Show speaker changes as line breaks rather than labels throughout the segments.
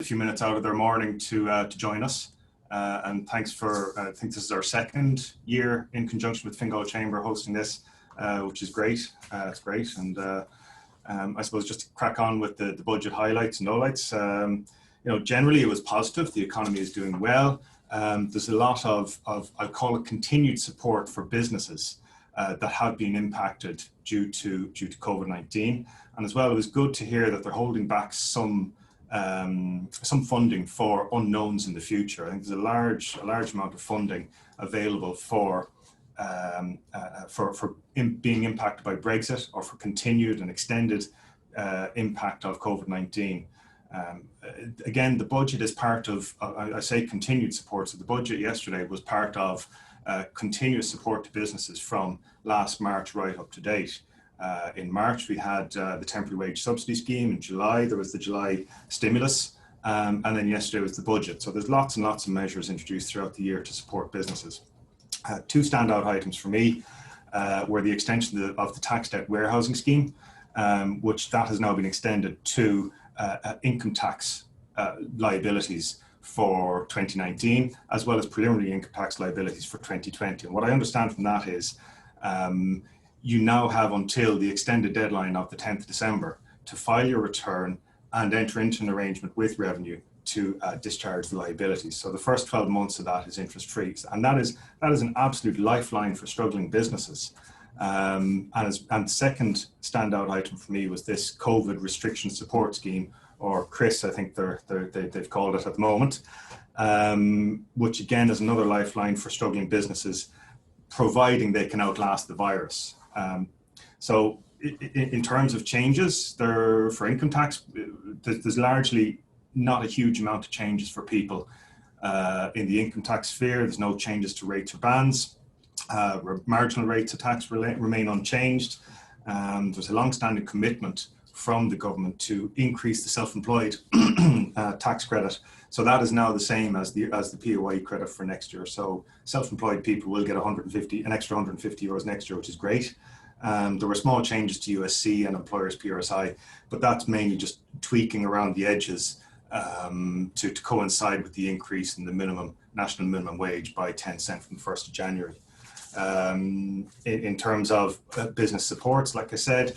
a few minutes out of their morning to join us. And thanks for, I think this is our second year in conjunction with Fingal Chamber hosting this, which is great. It's great. And I suppose just to crack on with the budget highlights and lowlights, generally it was positive. The economy is doing well. There's a lot of I'll call it continued support for businesses that have been impacted due to COVID-19. And as well, it was good to hear that they're holding back some funding for unknowns in the future. I think there's a large amount of funding available for being impacted by Brexit or for continued and extended impact of COVID-19. Again, the budget is part of, I say continued support. So the budget yesterday was part of continuous support to businesses from last March right up to date. In March, we had the temporary wage subsidy scheme. In July, there was the July stimulus. And then yesterday was the budget. So there's lots and lots of measures introduced throughout the year to support businesses. Two standout items for me were the extension of the tax debt warehousing scheme, which that has now been extended to income tax liabilities for 2019, as well as preliminary income tax liabilities for 2020. And what I understand from that is you now have until the extended deadline of the 10th of December to file your return and enter into an arrangement with Revenue to discharge the liabilities. So the first 12 months of that is interest free. And that is an absolute lifeline for struggling businesses. And the second standout item for me was this COVID restriction support scheme, or CRIS, I think they've called it at the moment, which again is another lifeline for struggling businesses, providing they can outlast the virus. So in terms of changes there for income tax, there's largely not a huge amount of changes for people in the income tax sphere. There's no changes to rates or bands. Marginal rates of tax remain unchanged. There's a long-standing commitment from the government to increase the self-employed tax credit. So that is now the same as the PAYE credit for next year. So self-employed people will get an extra 150 euros next year, which is great. There were small changes to USC and employers PRSI, but that's mainly just tweaking around the edges to coincide with the increase in the national minimum wage by 10 cents from the 1st of January. In terms of business supports, like I said,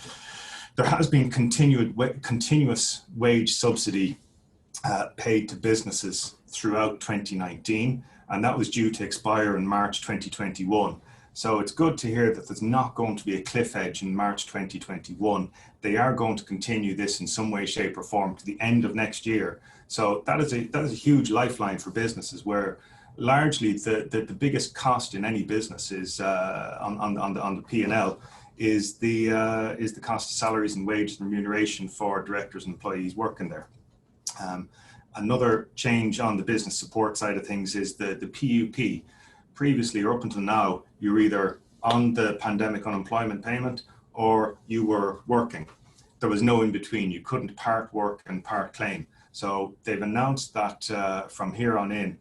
there has been continuous wage subsidy paid to businesses throughout 2019, and that was due to expire in March 2021. So it's good to hear that there's not going to be a cliff edge in March 2021. They are going to continue this in some way, shape or form to the end of next year. So that is a huge lifeline for businesses, where largely the biggest cost in any business is on the P&L is the cost of salaries and wages and remuneration for directors and employees working there. Another change on the business support side of things is the PUP. Previously, or up until now, you were either on the pandemic unemployment payment or you were working. There was no in between. You couldn't part work and part claim. So they've announced that from here on in,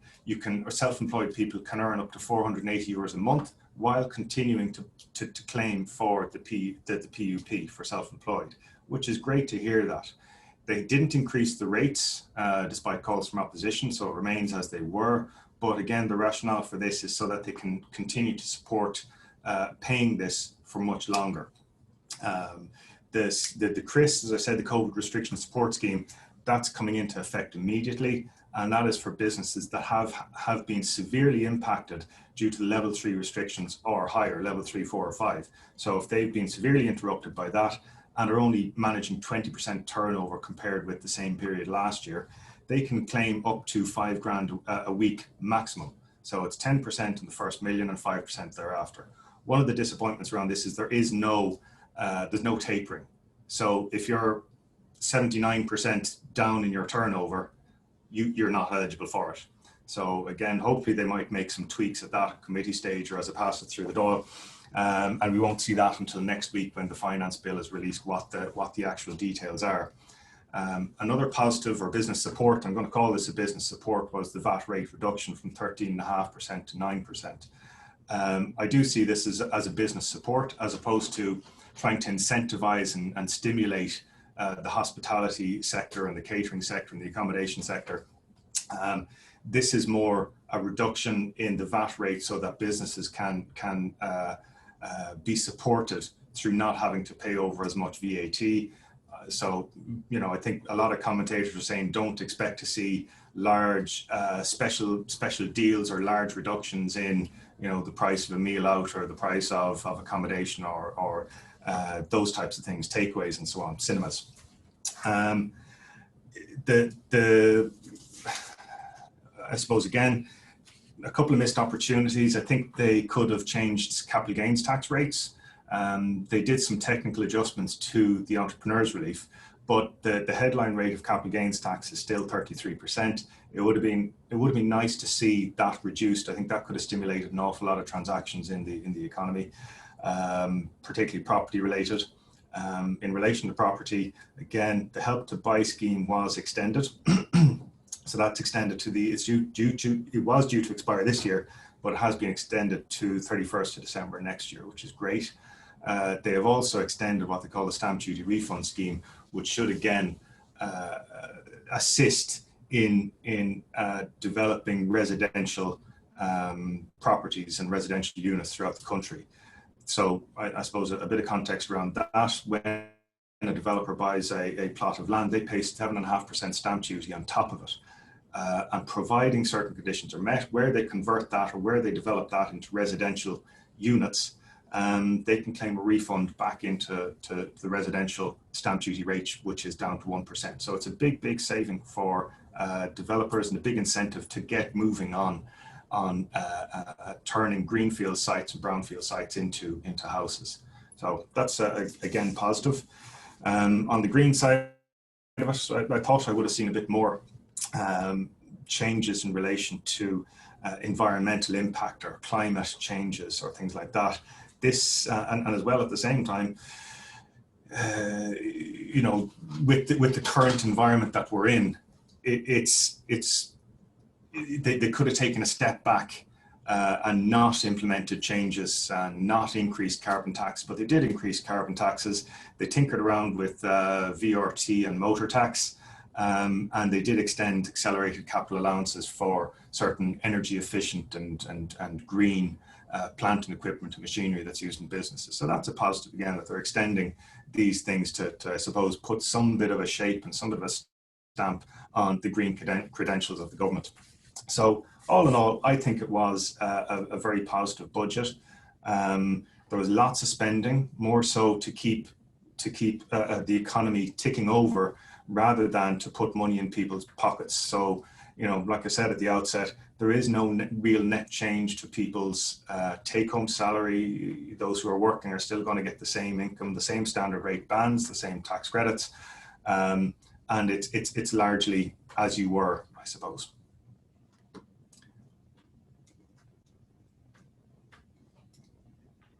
self-employed people can earn up to 480 euros a month while continuing to claim for the PUP for self-employed, which is great to hear that. They didn't increase the rates despite calls from opposition, so it remains as they were. But again, the rationale for this is so that they can continue to support paying this for much longer. The CRIS, as I said, the COVID restriction support scheme, that's coming into effect immediately. And that is for businesses that have been severely impacted due to level 3 restrictions or higher, level 3, 4 or 5. So if they've been severely interrupted by that and are only managing 20% turnover compared with the same period last year, they can claim up to £5,000 a week maximum. So it's 10% in the first million and 5% thereafter. One of the disappointments around this is there's no tapering. So if you're 79% down in your turnover, you're not eligible for it. So again, hopefully they might make some tweaks at that committee stage or as it passes through the door. And we won't see that until next week when the finance bill is released, what the actual details are. Another positive or business support, I'm going to call this a business support, was the VAT rate reduction from 13.5% to 9%. I do see this as a business support as opposed to trying to incentivize and stimulate the hospitality sector and the catering sector and the accommodation sector. This is more a reduction in the VAT rate so that businesses can be supported through not having to pay over as much VAT. So, I think a lot of commentators are saying don't expect to see large special deals or large reductions in, the price of a meal out or the price of accommodation or those types of things, takeaways and so on, cinemas. I suppose, again, a couple of missed opportunities. I think they could have changed capital gains tax rates. They did some technical adjustments to the entrepreneurs relief, but the headline rate of capital gains tax is still 33%. It would have been nice to see that reduced. I think that could have stimulated an awful lot of transactions in the economy, particularly property related. In relation to property, again, the Help to Buy scheme was extended. So that's extended to it was due to expire this year, but it has been extended to 31st of December next year, which is great. They have also extended what they call the stamp duty refund scheme, which should again assist in developing residential properties and residential units throughout the country. So I suppose a bit of context around that: when a developer buys a plot of land, they pay 7.5% stamp duty on top of it. And providing certain conditions are met, where they convert that or where they develop that into residential units, they can claim a refund back into the residential stamp duty rate, which is down to 1%. So it's a big saving for developers and a big incentive to get moving on turning greenfield sites and brownfield sites into houses. So that's again positive. On the green side of it, I thought I would have seen a bit more changes in relation to environmental impact or climate changes or things like that. This and as well at the same time, with the current environment that we're in, they could have taken a step back and not implemented changes and not increased carbon tax, but they did increase carbon taxes. They tinkered around with VRT and motor tax, and they did extend accelerated capital allowances for certain energy efficient and green plant and equipment and machinery that's used in businesses. So that's a positive again, that they're extending these things to I suppose put some bit of a shape and some bit of a stamp on the green credentials of the government. So all in all, I think it was a very positive budget. There was lots of spending, more so to keep the economy ticking over rather than to put money in people's pockets. So, like I said at the outset, there is no real net change to people's take-home salary. Those who are working are still going to get the same income, the same standard rate bands, the same tax credits, and it's largely as you were, I suppose.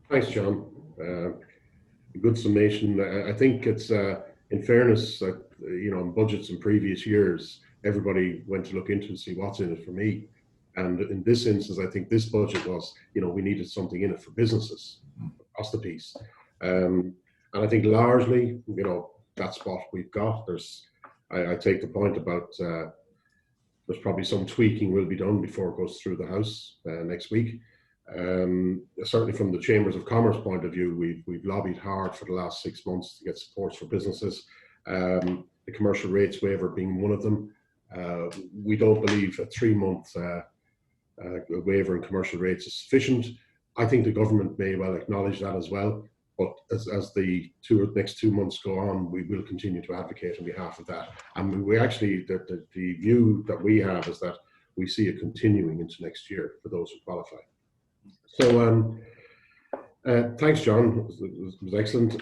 Thanks, John. Good summation. I think it's, in fairness, in budgets in previous years, everybody went to look into and see what's in it for me. And in this instance, I think this budget was, we needed something in it for businesses across the piece. And I think largely, that's what we've got. I take the point about there's probably some tweaking will be done before it goes through the House next week. Certainly from the Chambers of Commerce point of view, we've lobbied hard for the last 6 months to get supports for businesses. The commercial rates waiver being one of them. We don't believe a 3-month waiver in commercial rates is sufficient. I think the government may well acknowledge that as well. But as the next 2 months go on, we will continue to advocate on behalf of that. And we actually, the view that we have is that we see it continuing into next year for those who qualify. So thanks, John. It was excellent.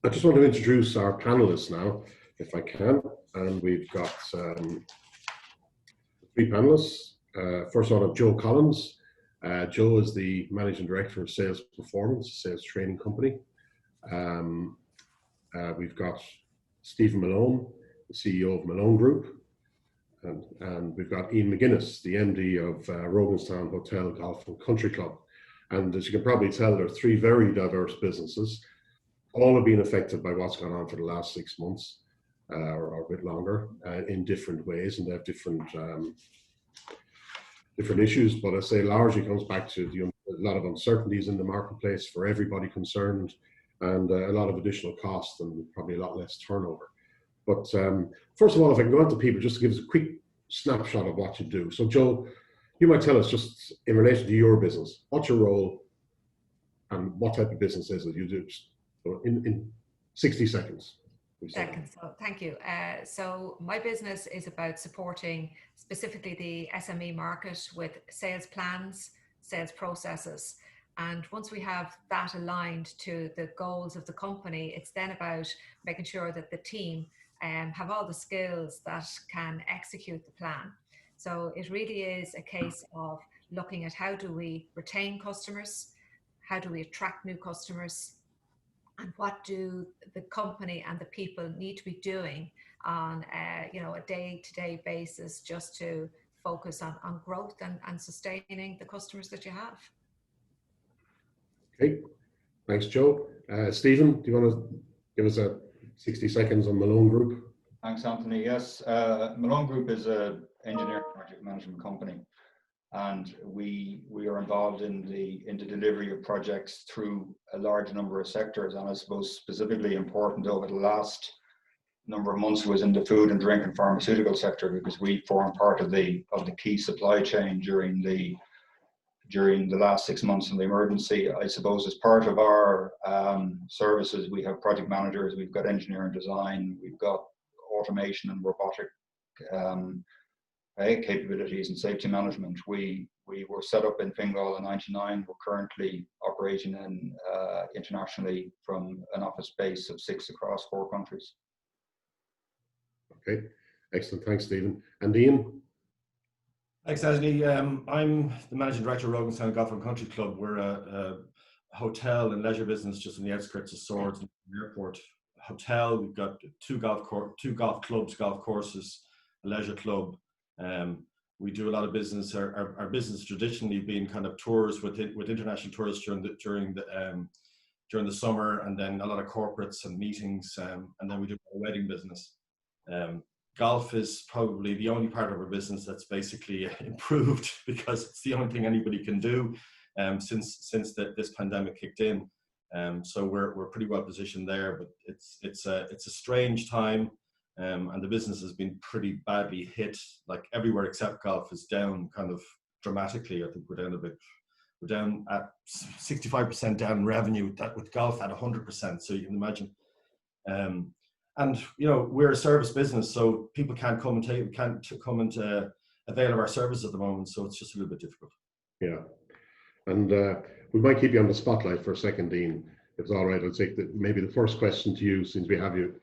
I just want to introduce our panelists now, if I can. And we've got 3 panelists. First one of Joe Collins. Joe is the Managing Director of Sales Performance, sales training company. We've got Stephen Malone, the CEO of Malone Group. And we've got Ian McGuinness, the MD of Roganstown Hotel, Golf and Country Club. And as you can probably tell, there are 3 very diverse businesses. all have been affected by what's gone on for the last 6 months or a bit longer in different ways, and they have different issues. But I say largely comes back to a lot of uncertainties in the marketplace for everybody concerned, and a lot of additional costs and probably a lot less turnover. But first of all, if I can go on to people, just to give us a quick snapshot of what you do. So Joe, you might tell us just in relation to your business, what's your role and what type of business is it you do? So in 60 seconds.
So thank you. So my business is about supporting specifically the SME market with sales plans, sales processes. And once we have that aligned to the goals of the company, it's then about making sure that the team have all the skills that can execute the plan. So it really is a case of looking at how do we retain customers, how do we attract new customers, and what do the company and the people need to be doing on a day-to-day basis just to focus on growth and sustaining the customers that you have.
Okay, thanks Joe. Stephen, do you want to give us a 60 seconds on Malone Group?
Thanks Anthony. Yes, Malone Group is an engineering project management company, and we are involved in the delivery of projects through a large number of sectors. And I suppose specifically important over the last number of months was in the food and drink and pharmaceutical sector, because we form part of the key supply chain during the last 6 months of the emergency. I suppose as part of our services, we have project managers, we've got engineering design, we've got automation and robotic capabilities and safety management. We were set up in Fingal in '99. We're currently operating internationally from an office base of 6 across 4 countries.
Okay, excellent. Thanks, Stephen. And Ian?
Thanks, Anthony. I'm the Managing Director of Roganstown Gotham Country Club. We're a hotel and leisure business just on the outskirts of Swords Airport. Hotel, we've got two golf clubs, golf courses, a leisure club. We do a lot of business. Our business traditionally been kind of tours with international tourists during the summer, and then a lot of corporates and meetings, and then we do a wedding business. Golf is probably the only part of our business that's basically improved, because it's the only thing anybody can do since this pandemic kicked in. So we're pretty well positioned there, but it's a strange time. And the business has been pretty badly hit, like everywhere except golf is down kind of dramatically. I think we're down a bit. We're down at 65% down in revenue, that with golf at 100%. So you can imagine. And we're a service business, so people can't come and avail of our service at the moment. So it's just a little bit difficult.
Yeah, and we might keep you on the spotlight for a second, Dean, if it's all right. I'll take maybe the first question to you, since we have you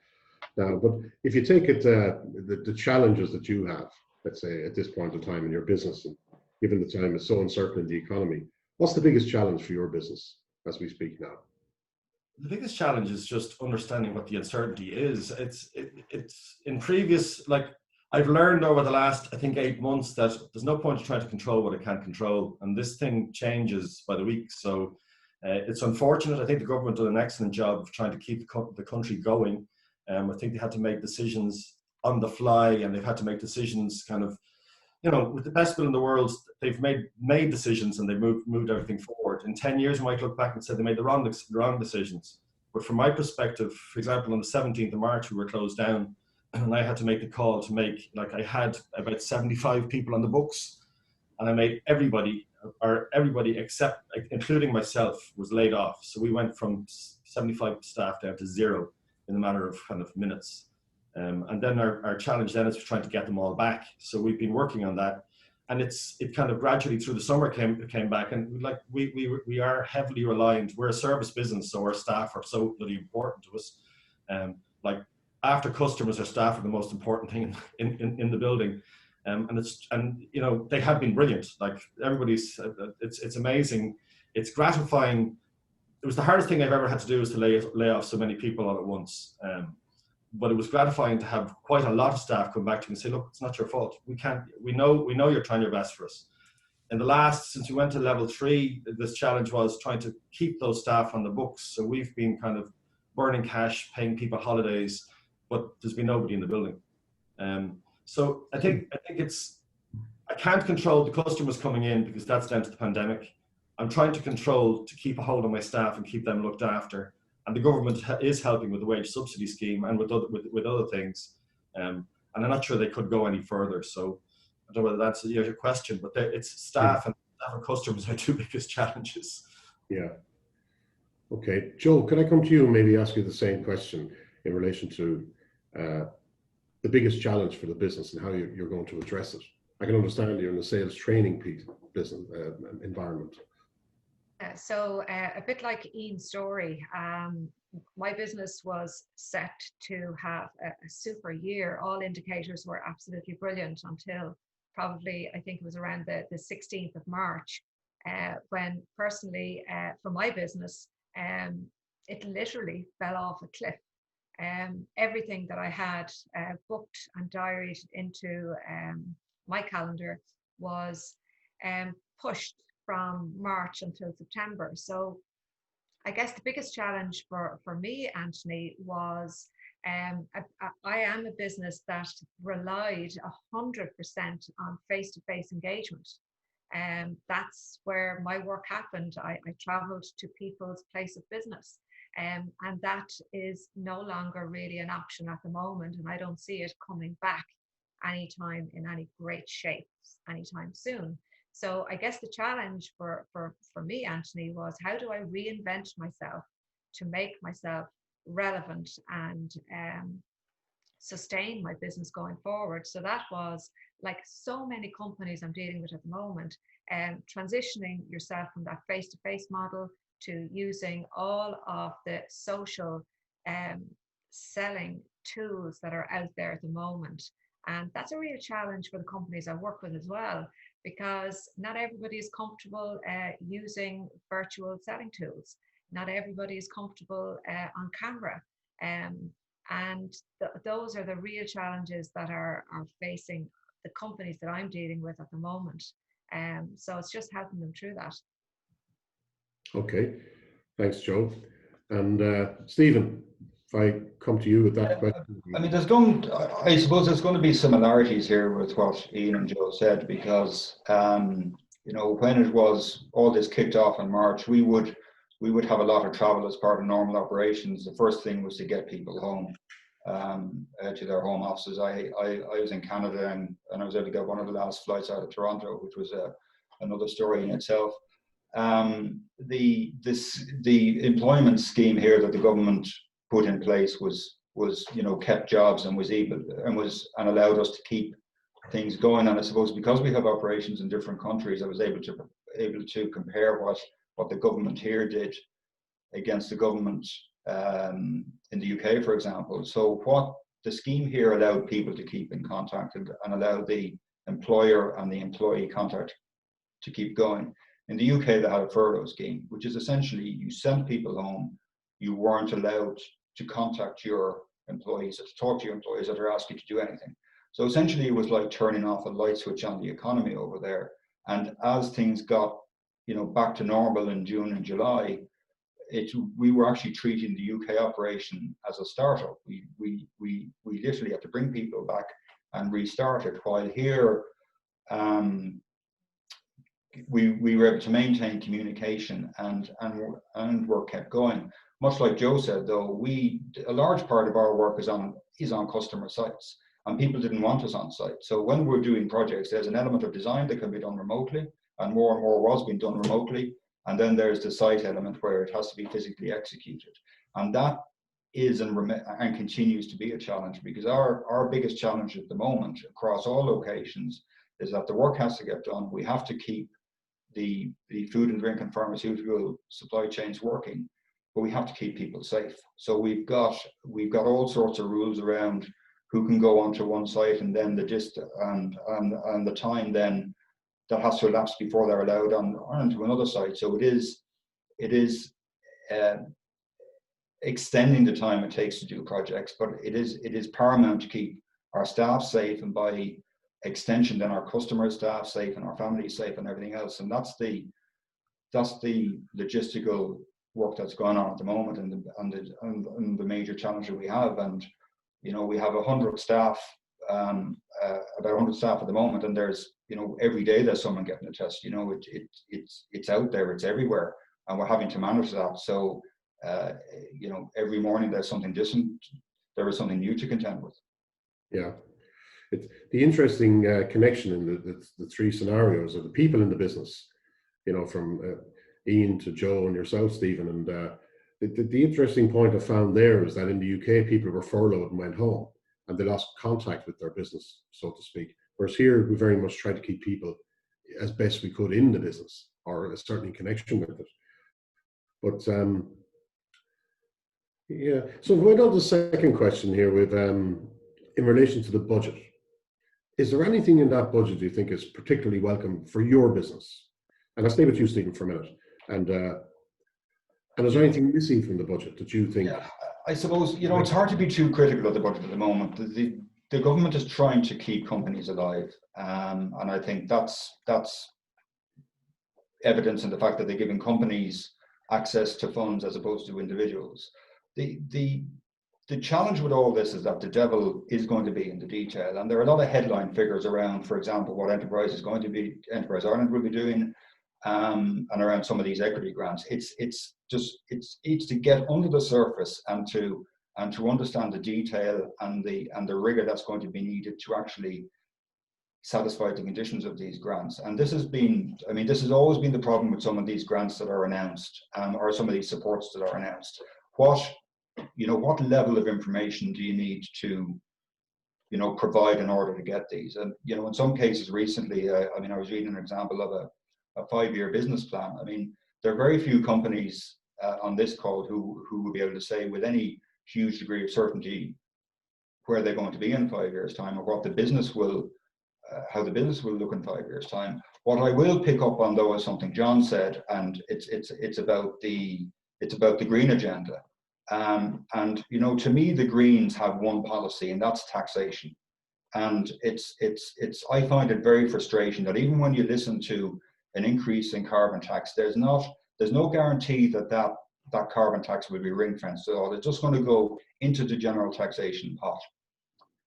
now. But if you take it, the challenges that you have, let's say at this point in time in your business, and given the time is so uncertain in the economy, what's the biggest challenge for your business as we speak now?
The biggest challenge is just understanding what the uncertainty is. It's in previous, like I've learned over the last, I think 8 months, that there's no point in trying to control what I can't control. And this thing changes by the week. So it's unfortunate. I think the government did an excellent job of trying to keep the country going. I think they had to make decisions on the fly, and they've had to make decisions kind of, with the best will in the world, they've made decisions, and they've moved everything forward. In 10 years, we might look back and say they made the wrong decisions. But from my perspective, for example, on the 17th of March, we were closed down, and I had to make the call to I had about 75 people on the books, and I made everybody except, including myself, was laid off. So we went from 75 staff down to 0 in a matter of kind of minutes. And then our challenge then is trying to get them all back. So we've been working on that, and it kind of gradually through the summer came back. And we are heavily reliant. We're a service business, so our staff are so really important to us. After customers, our staff are the most important thing in the building. And they have been brilliant. Like everybody's, it's amazing. It's gratifying. It was the hardest thing I've ever had to do, is to lay off so many people all at once. But it was gratifying to have quite a lot of staff come back to me and say, look, it's not your fault. We know you're trying your best for us. In the since we went to level 3, this challenge was trying to keep those staff on the books. So we've been kind of burning cash, paying people holidays, but there's been nobody in the building. So I think I can't control the customers coming in because that's down to the pandemic. I'm trying to keep a hold on my staff and keep them looked after. And the government is helping with the wage subsidy scheme and with other things. And I'm not sure they could go any further. So I don't know whether that's your question, but it's staff and customers are two biggest challenges.
Yeah. Okay. Joe, can I come to you and maybe ask you the same question in relation to the biggest challenge for the business and how you're going to address it? I can understand you're in the sales training piece business environment.
So a bit like Ian's story, my business was set to have a super year. All indicators were absolutely brilliant until probably, I think it was around the 16th of March, when personally for my business, it literally fell off a cliff. Everything that I had booked and diaried into my calendar was pushed from March until September. So I guess the biggest challenge for me, Anthony, was I am a business that relied 100% on face-to-face engagement. That's where my work happened. I traveled to people's place of business. And that is no longer really an option at the moment. And I don't see it coming back anytime in any great shape anytime soon. So I guess the challenge for me, Anthony, was how do I reinvent myself to make myself relevant and sustain my business going forward. So that was, like so many companies I'm dealing with at the moment, transitioning yourself from that face-to-face model to using all of the social selling tools that are out there at the moment. And that's a real challenge for the companies I work with as well, because not everybody is comfortable using virtual selling tools. Not everybody is comfortable on camera. And those are the real challenges that are facing the companies that I'm dealing with at the moment. So it's just helping them through that.
Okay, thanks, Joe. And Stephen, if I come to you with that question.
I mean, I suppose there's going to be similarities here with what Ian and Joe said, because you know, when it was all this kicked off in March, we would have a lot of travel as part of normal operations. The first thing was to get people home to their home offices. I was in Canada and I was able to get one of the last flights out of Toronto, which was another story in itself. The employment scheme here that the government put in place was you know, kept jobs and allowed us to keep things going. And I suppose because we have operations in different countries, I was able to compare what the government here did against the government in the UK, for example. So what the scheme here allowed people to keep in contact and allowed the employer and the employee contact to keep going. In the UK, they had a furlough scheme, which is essentially you sent people home. You weren't allowed to contact your employees or to talk to your employees or to ask you to do anything. So essentially, it was like turning off a light switch on the economy over there. And as things got, you know, back to normal in June and July, we were actually treating the UK operation as a startup. We literally had to bring people back and restart it. While here, we were able to maintain communication and work kept going. Much like Joe said, though, a large part of our work is on customer sites, and people didn't want us on site. So when we're doing projects, there's an element of design that can be done remotely, and more was being done remotely. And then there's the site element where it has to be physically executed, and that is and continues to be a challenge, because our biggest challenge at the moment across all locations is that the work has to get done. We have to keep the food and drink and pharmaceutical supply chains working, but we have to keep people safe. So we've got all sorts of rules around who can go onto one site, and then the distance and the time then that has to elapse before they're allowed onto another site. So it is extending the time it takes to do projects, but it is paramount to keep our staff safe, and by extension then our customer staff safe and our families safe and everything else. And that's the logistical work that's going on at the moment and the major challenge that we have. And you know, we have 100 staff, about 100 staff at the moment, and there's, you know, every day there's someone getting a test. You know, it's out there, it's everywhere, and we're having to manage that. So you know, every morning there's something different. There is something new to contend with.
Yeah, it's the interesting connection in the three scenarios are the people in the business. You know, from Ian to Joe and yourself, Stephen, and the interesting point I found there is that in the UK, people were furloughed and went home, and they lost contact with their business, so to speak. Whereas here, we very much try to keep people as best we could in the business, or a certain connection with it. But yeah, so going on to the second question here with in relation to the budget. Is there anything in that budget you think is particularly welcome for your business? And I'll stay with you, Stephen, for a minute. And is there anything missing from the budget that you think?
Yeah, I suppose, you know, it's hard to be too critical of the budget at the moment. The government is trying to keep companies alive, and I think that's evidence in the fact that they're giving companies access to funds as opposed to individuals. The challenge with all this is that the devil is going to be in the detail, and there are a lot of headline figures around, for example, what Enterprise Ireland will be doing, and around some of these equity grants. It's to get under the surface and to understand the detail and the rigor that's going to be needed to actually satisfy the conditions of these grants. And this has always been the problem with some of these grants that are announced, or some of these supports that are announced. What level of information do you need to, you know, provide in order to get these? And, you know, in some cases recently, I was reading an example of a 5-year business plan. I mean, there are very few companies on this call who will be able to say with any huge degree of certainty where they're going to be in 5 years' time, or what the business will, how the business will look in 5 years' time. What I will pick up on, though, is something John said, and it's about the green agenda. And you know, to me, the Greens have one policy, and that's taxation. And I find it very frustrating that even when you listen to an increase in carbon tax, there's no guarantee that carbon tax will be ring fenced at all. It's just going to go into the general taxation pot.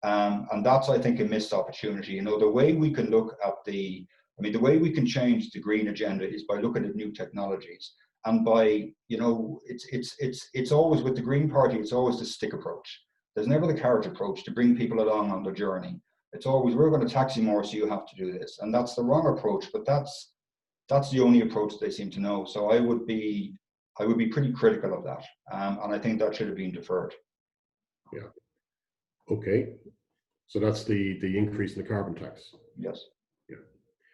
And that's, I think, a missed opportunity. You know, the way we can look at the way we can change the green agenda is by looking at new technologies. And by, you know, it's always with the Green Party, it's always the stick approach. There's never the carrot approach to bring people along on the journey. It's always, we're going to tax you more, so you have to do this. And that's the wrong approach, but that's the only approach they seem to know. So I would be pretty critical of that. And I think that should have been deferred.
Yeah. Okay. So that's the increase in the carbon tax.
Yes.
Yeah.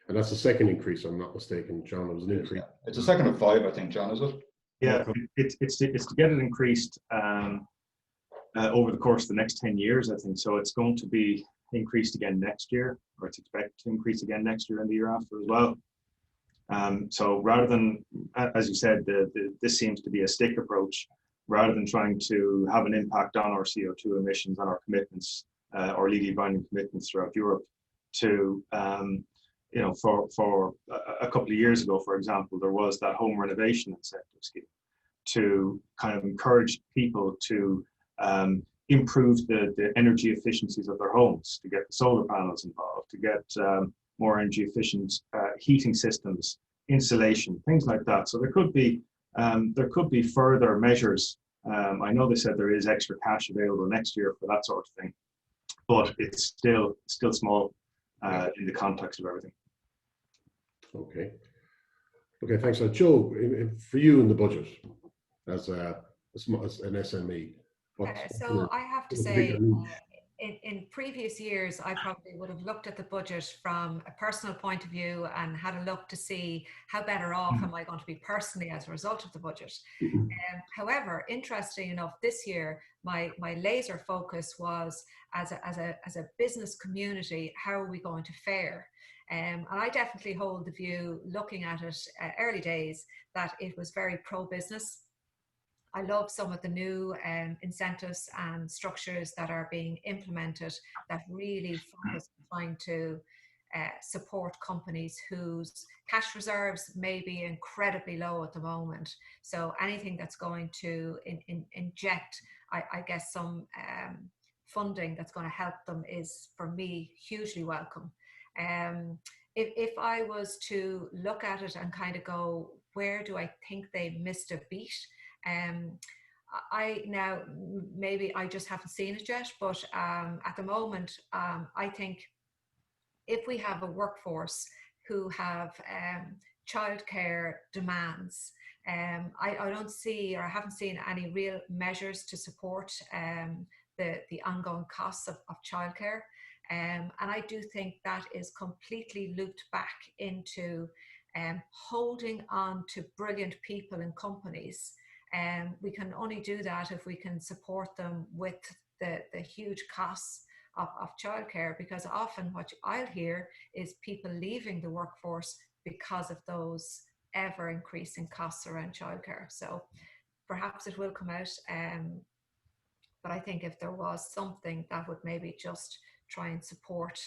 And that's the second increase, I'm not mistaken, John. It was an increase.
Yeah. It's a second of 5, I think, John, is it?
Yeah, it's to get it increased over the course of the next 10 years, I think. So it's going to be increased again next year, or it's expected to increase again next year and the year after as well. So rather than, as you said, this seems to be a stick approach, rather than trying to have an impact on our CO2 emissions and our commitments, or legally binding commitments throughout Europe. To you know, for a couple of years ago, for example, there was that home renovation incentive scheme to kind of encourage people to improve the energy efficiencies of their homes, to get the solar panels involved, to get more energy efficient heating systems, insulation, things like that. So there could be further measures. I know they said there is extra cash available next year for that sort of thing, but it's still small in the context of everything.
Okay, thanks. Joe, for you in the budget as an SME,
so I have to say, in previous years, I probably would have looked at the budget from a personal point of view and had a look to see how better off am I going to be personally as a result of the budget. However, interesting enough, this year, my laser focus was as a business community, how are we going to fare? And I definitely hold the view, looking at it early days, that it was very pro-business. I love some of the new incentives and structures that are being implemented that really focus on trying to support companies whose cash reserves may be incredibly low at the moment. So anything that's going to inject, I guess, some funding that's going to help them is, for me, hugely welcome. If I was to look at it and kind of go, where do I think they missed a beat? Maybe I just haven't seen it yet, but at the moment, I think if we have a workforce who have childcare demands, I don't see, or I haven't seen any real measures to support the ongoing costs of childcare. And I do think that is completely looped back into holding on to brilliant people in companies. We can only do that if we can support them with the huge costs of childcare, because often what I'll hear is people leaving the workforce because of those ever increasing costs around childcare. So perhaps it will come out, but I think if there was something that would maybe just try and support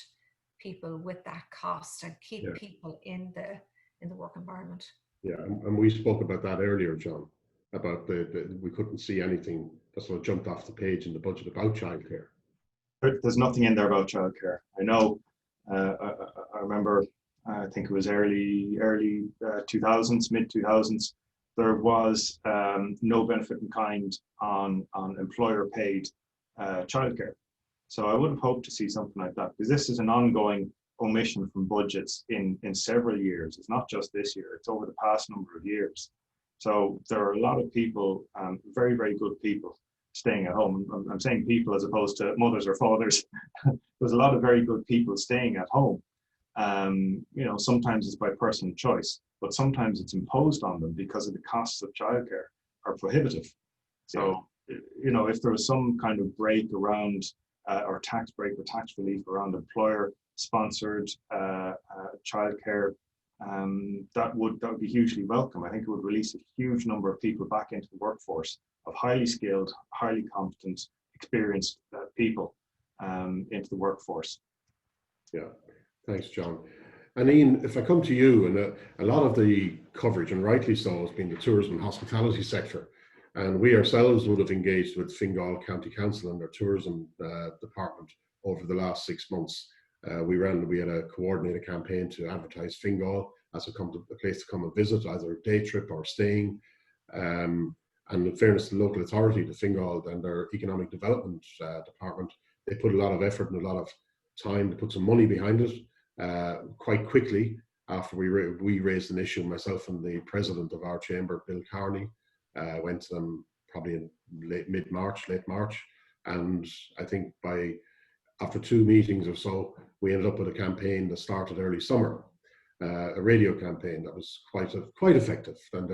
people with that cost and keep people in the work environment.
Yeah, and we spoke about that earlier, John, about we couldn't see anything that sort of jumped off the page in the budget about childcare.
There's nothing in there about childcare. I know. I remember. I think it was early 2000s, mid 2000s. There was no benefit in kind on employer paid childcare. So I would have hoped to see something like that, because this is an ongoing omission from budgets in several years. It's not just this year, it's over the past number of years. So there are a lot of people, very, very good people, staying at home. I'm saying people as opposed to mothers or fathers. There's a lot of very good people staying at home. Sometimes it's by personal choice, but sometimes it's imposed on them because of the costs of childcare are prohibitive. So, if there was some kind of break around, or tax break or tax relief around employer-sponsored childcare, that would be hugely welcome. I think it would release a huge number of people back into the workforce, of highly skilled, highly competent, experienced people into the workforce.
Yeah, thanks, John. And Ian, if I come to you, and a lot of the coverage, and rightly so, has been the tourism and hospitality sector. And we ourselves would have engaged with Fingal County Council and their tourism department over the last 6 months. We had a coordinated campaign to advertise Fingal as a place to come and visit, either a day trip or staying. And in fairness to the local authority, the Fingal and their economic development department, they put a lot of effort and a lot of time to put some money behind it. Quite quickly after we raised an issue, myself and the president of our chamber, Bill Carney, went to them probably in late March, and I think after 2 meetings or so, we ended up with a campaign that started early summer, a radio campaign that was quite effective. And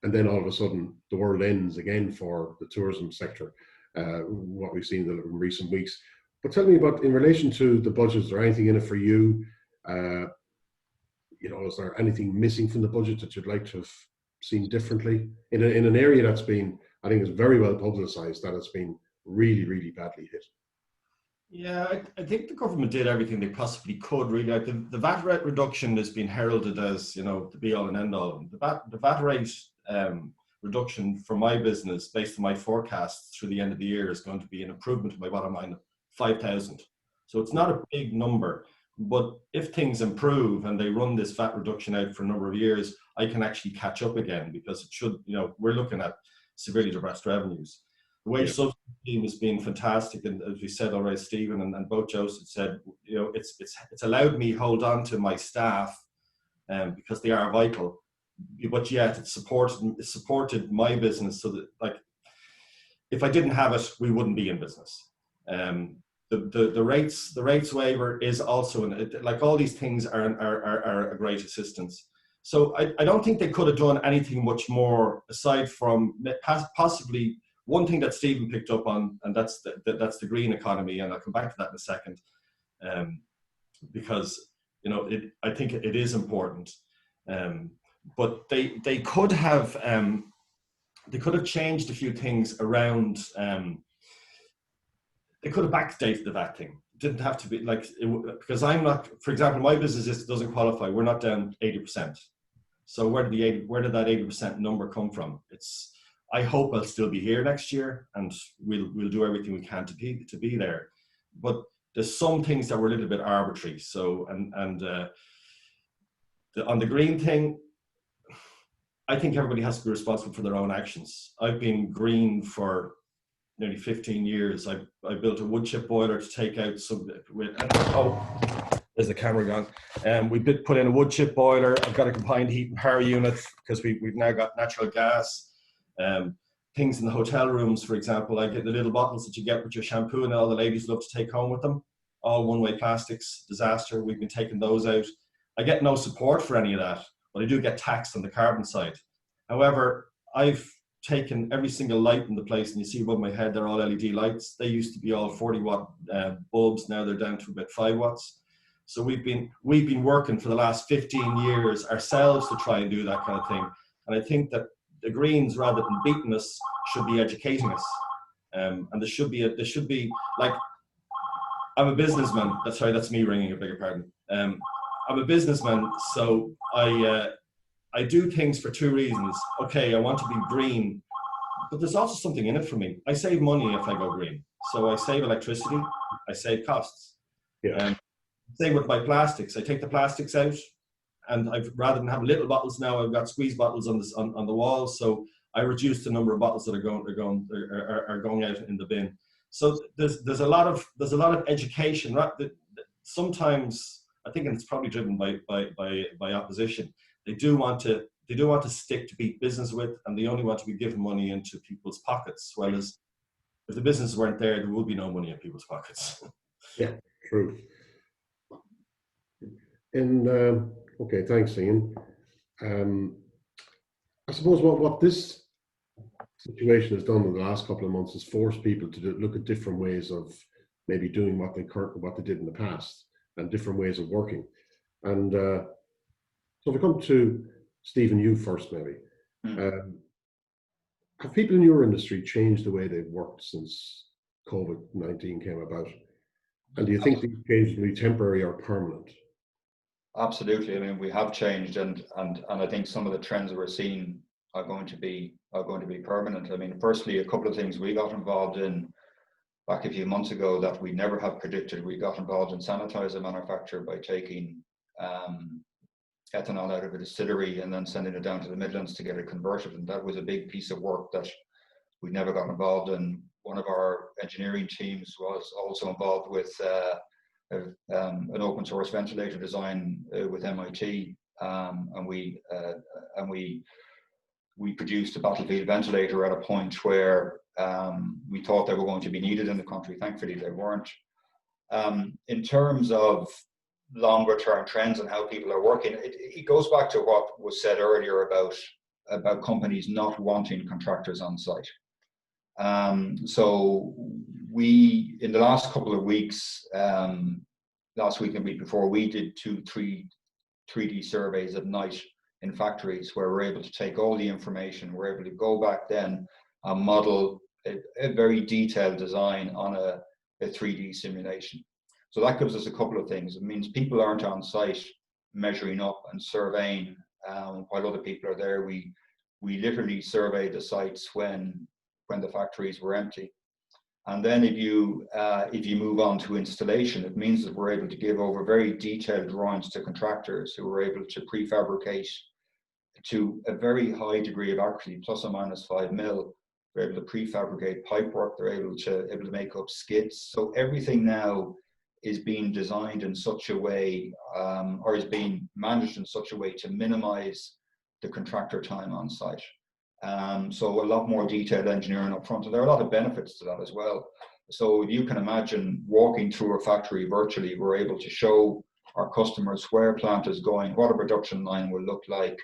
and then all of a sudden the world ends again for the tourism sector, what we've seen in recent weeks. But tell me about, in relation to the budget, is there anything in it for you? Is there anything missing from the budget that you'd like to have seen differently in an area that's been, I think, is very well publicized, that it's been really, really badly hit?
Yeah, I think the government did everything they possibly could, really. Like the VAT rate reduction has been heralded as, the be all and end all. The VAT rate reduction for my business, based on my forecasts through the end of the year, is going to be an improvement to my bottom line of 5,000. So it's not a big number, but if things improve and they run this VAT reduction out for a number of years, I can actually catch up again, because it should, we're looking at severely depressed revenues. The wage subsidy scheme has been fantastic, and as we said already, Stephen and both Joseph said, it's allowed me hold on to my staff because they are vital, but yet it supported my business, so that, like, if I didn't have it, we wouldn't be in business. The rates waiver is also, like, all these things are a great assistance. So I don't think they could have done anything much more, aside from possibly one thing that Stephen picked up on, and that's the green economy, and I'll come back to that in a second, because I think it is important. But they could have changed a few things around. They could have backdated the VAT thing. didn't have to be like, because I'm not, for example, my business just doesn't qualify. We're not down 80%. So where did that 80% number come from? I hope I'll still be here next year, and we'll do everything we can to be there. But there's some things that were a little bit arbitrary. So on the green thing, I think everybody has to be responsible for their own actions. I've been green for nearly 15 years. I built a wood chip boiler to take out some. There's the camera gone. We put in a wood chip boiler. I've got a combined heat and power unit because we've now got natural gas. Things in the hotel rooms, for example, I get the little bottles that you get with your shampoo, and all the ladies love to take home with them. All one-way plastics, disaster. We've been taking those out. I get no support for any of that, but I do get taxed on the carbon side. However, I've taken every single light in the place, and you see above my head, they're all LED lights. They used to be all 40-watt bulbs. Now they're down to about 5 watts. So we've been working for the last 15 years ourselves to try and do that kind of thing. And I think that the Greens, rather than beating us, should be educating us. And there should be like, I'm a businessman. That's me ringing, I beg your pardon. I'm a businessman, so I do things for 2 reasons. Okay, I want to be green, but there's also something in it for me. I save money if I go green. So I save electricity, I save costs.
Yeah.
Same with my plastics. I take the plastics out, and rather than have little bottles now, I've got squeeze bottles on the walls. So I reduce the number of bottles that are going out in the bin. So there's a lot of education. Sometimes I think, and it's probably driven by opposition. They do want to stick to beat business with, and they only want to be giving money into people's pockets. Whereas if the businesses weren't there, there would be no money in people's pockets.
Yeah, true. And okay, thanks, Ian. I suppose what this situation has done in the last couple of months is forced people to look at different ways of maybe doing what they did in the past, and different ways of working. And so if we come to Stephen, you first, maybe. Have people in your industry changed the way they've worked since COVID-19 came about? And do you think these changes will be temporary or permanent?
Absolutely. I mean, we have changed, and I think some of the trends that we're seeing are going to be permanent. I mean, firstly, a couple of things we got involved in back a few months ago that we never have predicted. We got involved in sanitizer manufacture by taking ethanol out of a distillery and then sending it down to the Midlands to get it converted. And that was a big piece of work that we never got involved in. One of our engineering teams was also involved with an open source ventilator design with MIT, and we produced a battlefield ventilator at a point where we thought they were going to be needed in the country. Thankfully, they weren't. In terms of longer term trends and how people are working, it goes back to what was said earlier about companies not wanting contractors on site. So we, in the last couple of weeks, last week and the week before, we did 2 3D surveys at night in factories where we're able to take all the information. We're able to go back then and model a very detailed design on a 3D simulation. So that gives us a couple of things. It means people aren't on site measuring up and surveying while other people are there. We literally surveyed the sites when the factories were empty. And then if you move on to installation, it means that we're able to give over very detailed drawings to contractors who are able to prefabricate to a very high degree of accuracy, plus or minus 5 mil. They're able to prefabricate pipework. They're able to make up skids. So everything now is being designed in such a way, or is being managed in such a way to minimize the contractor time on site. So a lot more detailed engineering up front, and there are a lot of benefits to that as well. So you can imagine walking through a factory virtually, we're able to show our customers where a plant is going, what a production line will look like,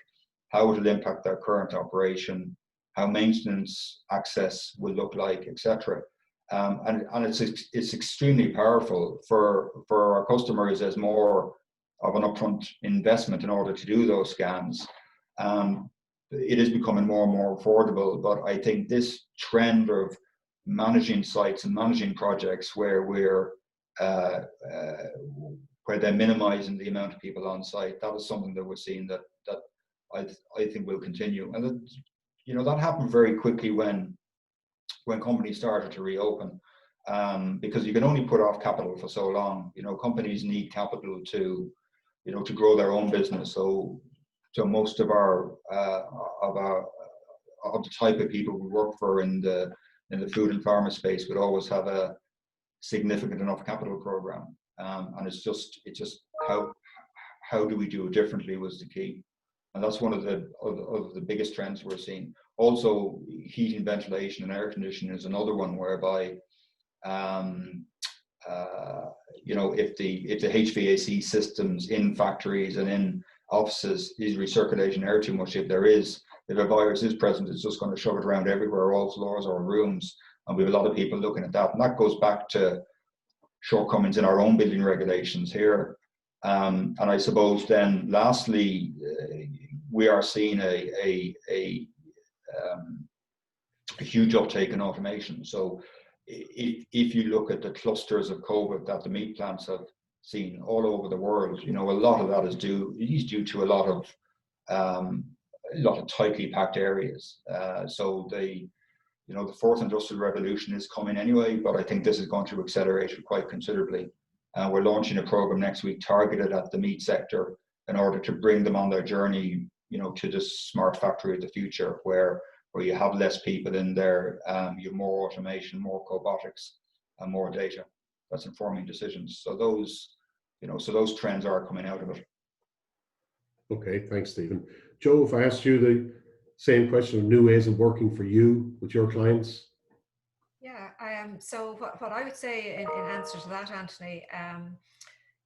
how it will impact their current operation, how maintenance access will look like, etc. And it's extremely powerful for our customers as more of an upfront investment in order to do those scans. It is becoming more and more affordable, but I think this trend of managing sites and managing projects where we're where they're minimizing the amount of people on site. That is something that we're seeing that I think will continue. And that, you know, that happened very quickly when companies started to reopen, because you can only put off capital for so long. You know, companies need capital to, you know, to grow their own business. So most of the type of people we work for in the food and pharma space would always have a significant enough capital program, and it's just how do we do it differently was the key, and that's one of the biggest trends we're seeing. Also, heating, ventilation, and air conditioning is another one whereby, you know, if the HVAC systems in factories and in offices is recirculating air too much, if a virus is present, it's just going to shove it around everywhere, all floors or rooms. And we have a lot of people looking at that. And that goes back to shortcomings in our own building regulations here. And I suppose then lastly, we are seeing a huge uptake in automation. So if you look at the clusters of COVID that the meat plants have seen all over the world, you know, a lot of that is due to a lot of tightly packed areas. So you know, the fourth industrial revolution is coming anyway, but I think this is going to accelerate it quite considerably. We're launching a program next week targeted at the meat sector in order to bring them on their journey, you know, to this smart factory of the future, where you have less people in there, you have more automation, more robotics, and more data that's informing decisions. So those trends are coming out of it.
Okay, thanks, Stephen. Joe, if I asked you the same question of new ways of working for you with your clients?
Yeah, so what I would say in answer to that, Anthony,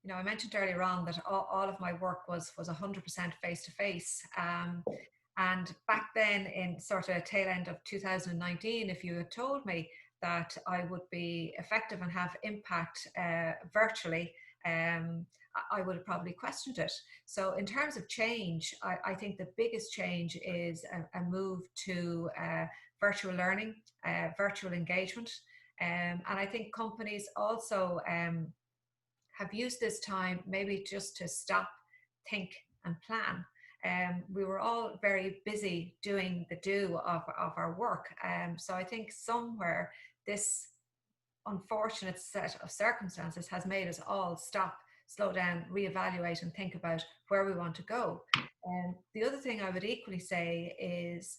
you know, I mentioned earlier on that all of my work was 100% face-to-face. And back then, in sort of tail end of 2019, if you had told me that I would be effective and have impact virtually, I would have probably questioned it. So in terms of change, I think the biggest change is a move to virtual learning, virtual engagement. And I think companies also have used this time maybe just to stop, think and plan. We were all very busy doing the do of our work. So I think somewhere this unfortunate set of circumstances has made us all stop, slow down, reevaluate and think about where we want to go. The other thing I would equally say is,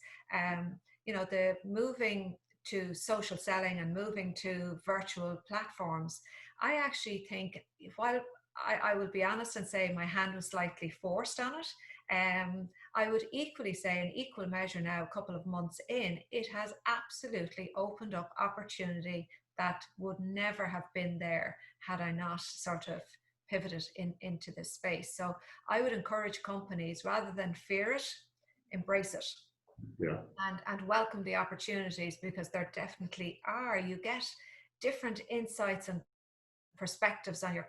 you know, the moving to social selling and moving to virtual platforms. I actually think, while I would be honest and say my hand was slightly forced on it, I would equally say in equal measure now, a couple of months in, it has absolutely opened up opportunity that would never have been there had I not sort of pivoted into this space. So I would encourage companies, rather than fear it, embrace it.
Yeah.
And welcome the opportunities, because there definitely are. You get different insights and perspectives on your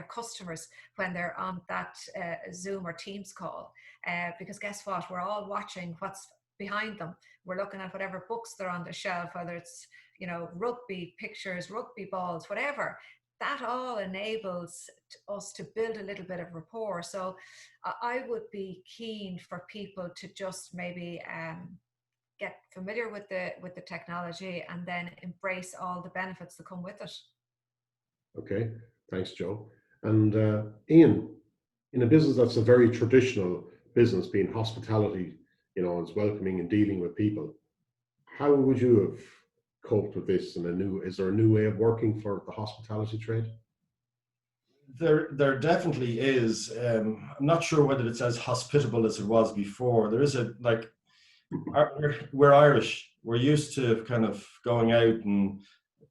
customers when they're on that Zoom or Teams call, because guess what, we're all watching what's behind them. We're looking at whatever books they're on the shelf, whether it's, you know, rugby pictures, rugby balls, whatever. That all enables us to build a little bit of rapport. So I would be keen for people to just maybe get familiar with the technology and then embrace all the benefits that come with it.
Okay, thanks, Joe. And Ian, in a business that's a very traditional business, being hospitality, you know, it's welcoming and dealing with people, how would you have coped with this? And is there a new way of working for the hospitality trade?
There definitely is. I'm not sure whether it's as hospitable as it was before. There is we're Irish. We're used to kind of going out, and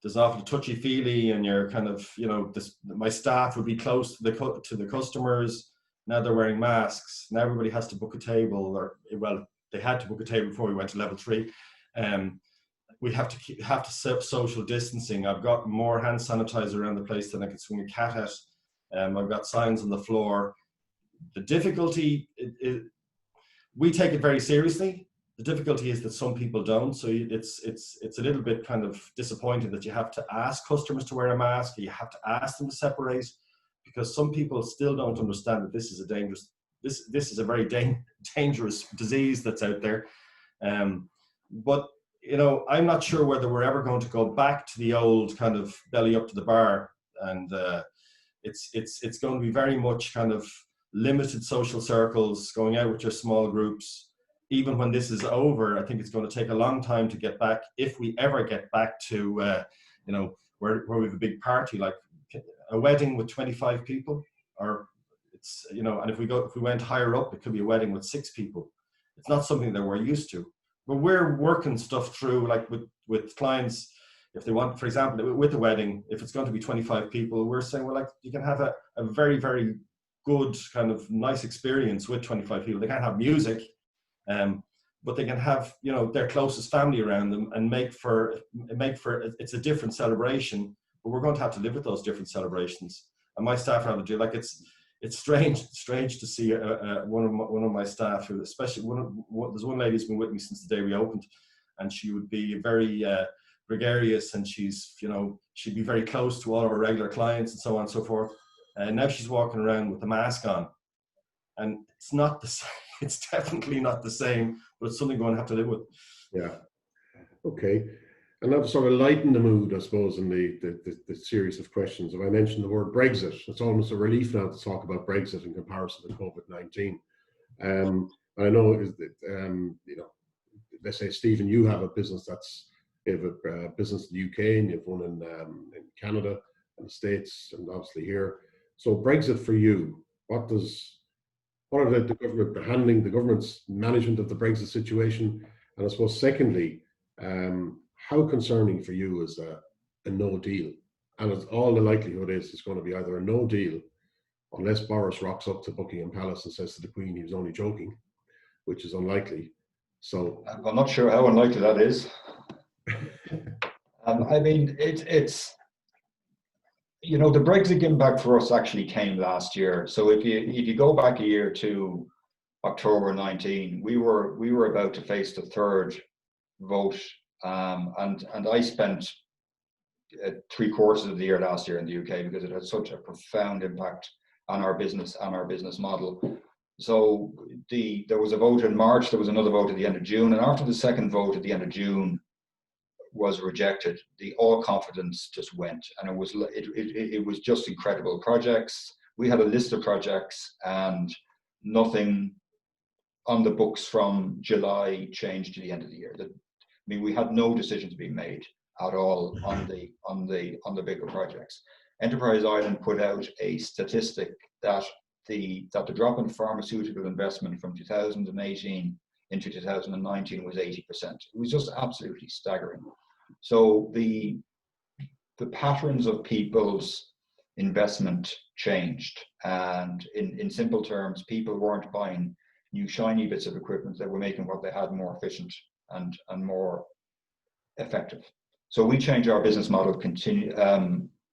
there's often touchy-feely, and you're kind of, you know, my staff would be close to the customers. Now they're wearing masks. Now everybody has to book a table, or, well, they had to book a table before we went to level 3. We have to set social distancing. I've got more hand sanitizer around the place than I can swing a cat at. I've got signs on the floor. The difficulty, we take it very seriously. The difficulty is that some people don't, so it's a little bit kind of disappointing that you have to ask customers to wear a mask, or you have to ask them to separate, because some people still don't understand that this is a dangerous, this is a very dangerous disease that's out there. But you know, I'm not sure whether we're ever going to go back to the old kind of belly up to the bar, and it's going to be very much kind of limited social circles, going out with your small groups. Even when this is over, I think it's going to take a long time to get back, if we ever get back to, you know, where we have a big party, like a wedding with 25 people, or it's, you know, and if we went higher up, it could be a wedding with 6 people. It's not something that we're used to. But we're working stuff through, like with clients, if they want, for example, with a wedding, if it's going to be 25 people, we're saying, well, like, you can have a very, very good kind of nice experience with 25 people. They can't have music, but they can have, you know, their closest family around them, and make for it's a different celebration, but we're going to have to live with those different celebrations. And my staff have to do, like, it's strange to see one of my staff, who, especially there's one lady who's been with me since the day we opened, and she would be very gregarious, and she's, you know, she'd be very close to all of our regular clients and so on and so forth. And now she's walking around with the mask on, and it's not the same. It's definitely not the same, but it's something we're going to have to live with.
Yeah. Okay. And that sort of lighten the mood, I suppose, in the series of questions. If I mentioned the word Brexit, it's almost a relief now to talk about Brexit in comparison to COVID-19. I know you know, let's say, Stephen, you have a business you have a business in the UK, and you have one in Canada and the States, and obviously here. So Brexit for you, what are the government handling, the government's management of the Brexit situation? And I suppose, secondly, how concerning for you is a no deal? And it's all the likelihood is it's going to be either a no deal, unless Boris rocks up to Buckingham Palace and says to the Queen he was only joking, which is unlikely. So
I'm not sure how unlikely that is. I mean, it's you know, the Brexit impact for us actually came last year. So if you go back a year to October 19, we were about to face the third vote, and I spent 3/4 of the year last year in the UK, because it had such a profound impact on our business and our business model. So there was a vote in March, there was another vote at the end of June, and after the second vote at the end of June was rejected, all confidence just went, and it was just incredible. Projects, we had a list of projects, and nothing on the books from July changed to the end of the year. I mean, we had no decisions being made at all on the bigger projects. Enterprise Ireland put out a statistic that the drop in pharmaceutical investment from 2018 into 2019 was 80%. It was just absolutely staggering. So the patterns of people's investment changed, and in simple terms, people weren't buying new shiny bits of equipment. They were making what they had more efficient and more effective. So we changed our business model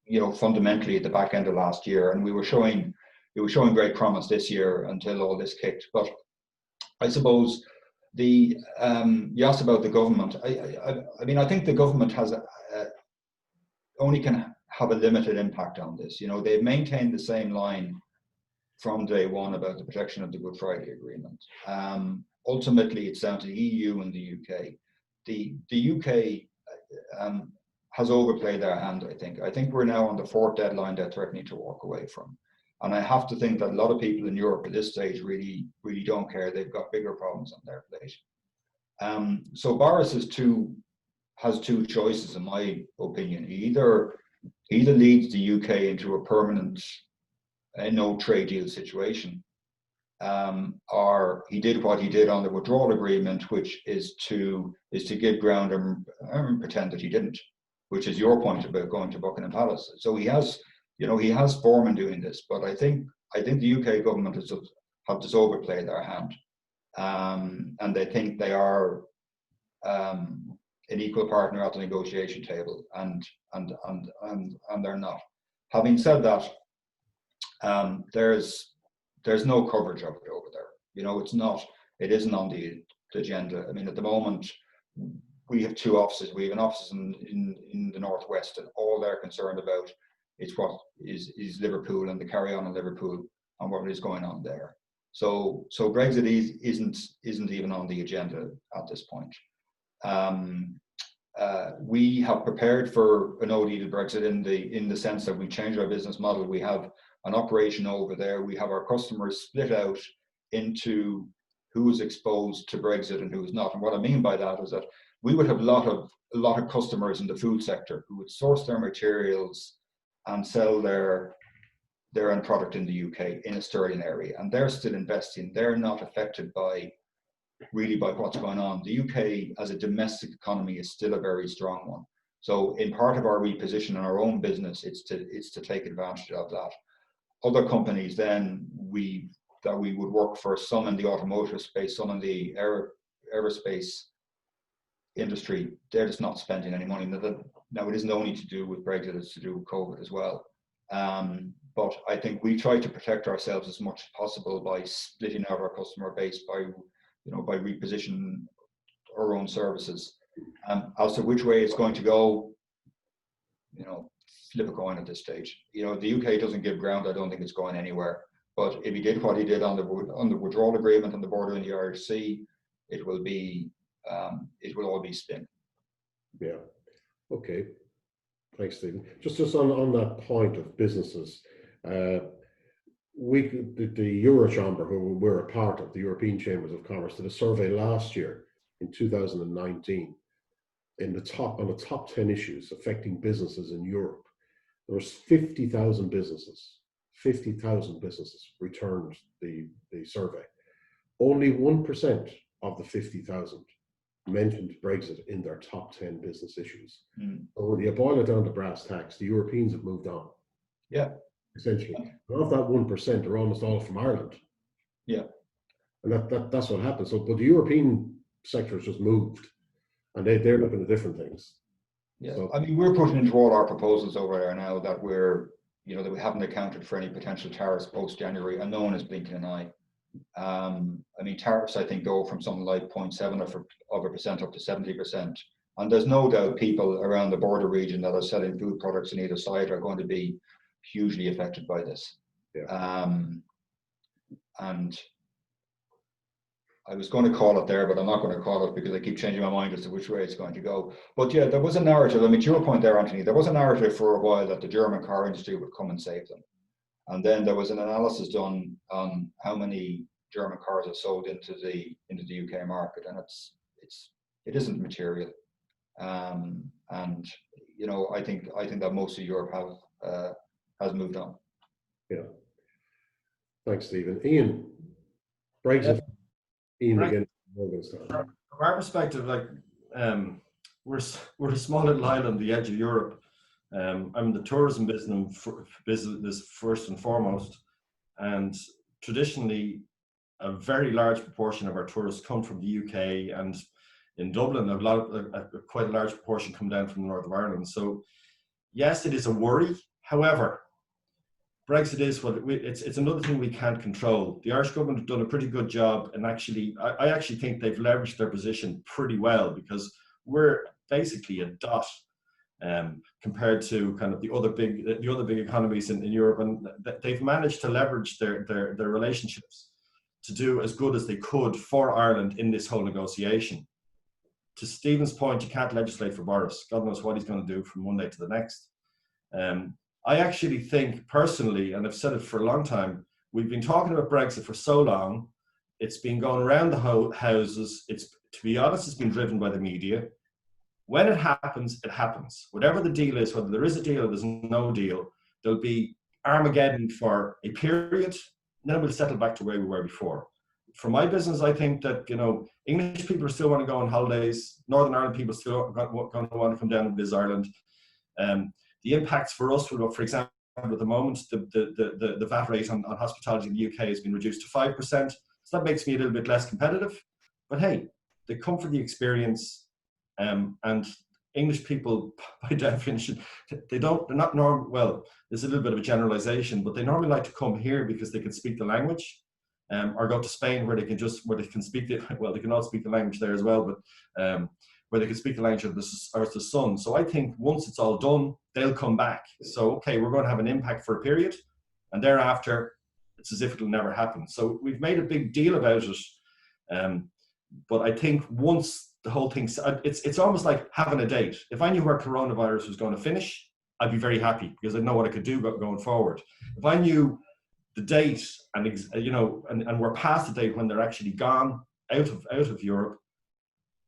you know, fundamentally at the back end of last year, and it was showing great promise this year until all this kicked. But I suppose you asked about the government. I mean, I think the government has only can have a limited impact on this. You know, they've maintained the same line from day one about the protection of the Good Friday Agreement. Ultimately, it's down to the EU and the UK. The UK has overplayed their hand, I think. I think we're now on the 4th deadline they're threatening to walk away from. And I have to think that a lot of people in Europe at this stage really don't care. They've got bigger problems on their plate. So Boris has two choices, in my opinion. He either leads the UK into a permanent no trade deal situation, or he did what he did on the withdrawal agreement, which is to give ground and pretend that he didn't, which is your point about going to Buckingham Palace. So he has form in doing this, but I think the UK government have just overplayed their hand, and they think they are an equal partner at the negotiation table, and they're not. Having said that, there's no coverage of it over there. You know, it isn't on the agenda. I mean, at the moment, we have two offices. We have an office in the Northwest, and all they're concerned about is what is Liverpool and the carry on in Liverpool and what is going on there. So Brexit isn't even on the agenda at this point. We have prepared for a no-deal Brexit in the sense that we changed our business model. We have an operation over there. We have our customers split out into who is exposed to Brexit and who is not. And what I mean by that is that we would have a lot of customers in the food sector who would source their materials and sell their end product in the UK in a sterling area, and they're still investing. They're not affected by what's going on. The UK as a domestic economy is still a very strong one. So in part of our reposition in our own business, it's to take advantage of that. Other companies then we would work for, some in the automotive space, some in the aerospace industry, they're just not spending any money. Now it isn't only to do with Brexit, it's to do with COVID as well. But I think we try to protect ourselves as much as possible by splitting out our customer base, by repositioning our own services. As to which way it's going to go, flip a coin at this stage. The UK doesn't give ground. I don't think it's going anywhere. But if he did what he did on the withdrawal agreement on the border in the Irish Sea, it will all be spin.
Yeah. Okay. Thanks, Stephen. Just on that point of businesses, the Euro Chamber, who we're a part of, the European Chambers of Commerce, did a survey last year in 2019 on the top 10 issues affecting businesses in Europe. There was 50,000 businesses returned the survey. Only 1% of the 50,000 mentioned Brexit in their top 10 business issues. So when you boil it down to brass tacks, the Europeans have moved on.
Yeah.
Essentially. And of that 1%, they're almost all from Ireland.
Yeah.
And that's what happened. So, but the European sector has just moved, and they're looking at different things.
Yeah.
So,
I mean, we're putting into all our proposals over there now that that we haven't accounted for any potential tariffs post-January, and no one is blinking an eye. I mean, tariffs, I think, go from something like 0.7% up to 70%. And there's no doubt people around the border region that are selling food products on either side are going to be hugely affected by this.
Yeah.
And I was going to call it there, but I'm not going to call it because I keep changing my mind as to which way it's going to go. But yeah, there was a narrative. I mean, to your point there, Anthony, there was a narrative for a while that the German car industry would come and save them. And then there was an analysis done on how many German cars are sold into the UK market, and it isn't material. And I think that most of Europe has moved on.
Yeah. Thanks, Stephen. Ian, Brexit. Yeah. Ian again.
From our perspective, we're a small little island on the edge of Europe. I'm in the tourism business first and foremost, and traditionally a very large proportion of our tourists come from the UK, and in Dublin quite a large proportion come down from the north of Ireland. So yes, it is a worry. However, Brexit is it's another thing we can't control. The Irish government have done a pretty good job, and I actually think they've leveraged their position pretty well, because we're basically a dot compared to kind of the other big economies in Europe, and they've managed to leverage their relationships to do as good as they could for Ireland in this whole negotiation. To Stephen's point, you can't legislate for Boris. God knows what he's going to do from one day to the next. I actually think personally, and I've said it for a long time, we've been talking about Brexit for so long. It's been going around the houses. To be honest, it's been driven by the media. When it happens, it happens. Whatever the deal is, whether there is a deal or there's no deal, there'll be Armageddon for a period, and then we'll settle back to where we were before. For my business, I think that, English people still want to go on holidays. Northern Ireland people still going to want to come down and visit Ireland. The impacts for us, for example, at the moment, the VAT rate on hospitality in the UK has been reduced to 5%. So that makes me a little bit less competitive. But hey, they come for the experience, and English people, by definition, they're not normal. Well, there's a little bit of a generalization, but they normally like to come here because they can speak the language. or go to Spain where they can speak they can all speak the language there as well, but where they can speak the language of the sun. So I think once it's all done, they'll come back. So, okay, we're going to have an impact for a period, and thereafter, it's as if it'll never happen. So we've made a big deal about it. But I think once the whole thing, it's almost like having a date. If I knew where coronavirus was going to finish, I'd be very happy because I'd know what I could do going forward. If I knew the date and we're past the date when they're actually gone out of Europe,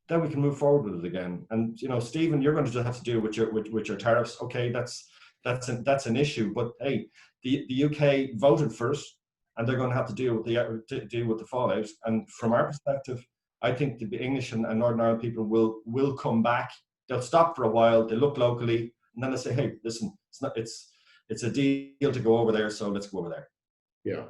then we can move forward with it again. And Stephen, you're going to just have to deal with your tariffs. Okay, that's an issue. But hey, the UK voted for it, and they're going to have to deal with the fallout. And from our perspective, I think the English and Northern Ireland people will come back. They'll stop for a while. They look locally, and then they say, "Hey, listen, it's a deal to go over there, so let's go over there."
Yeah.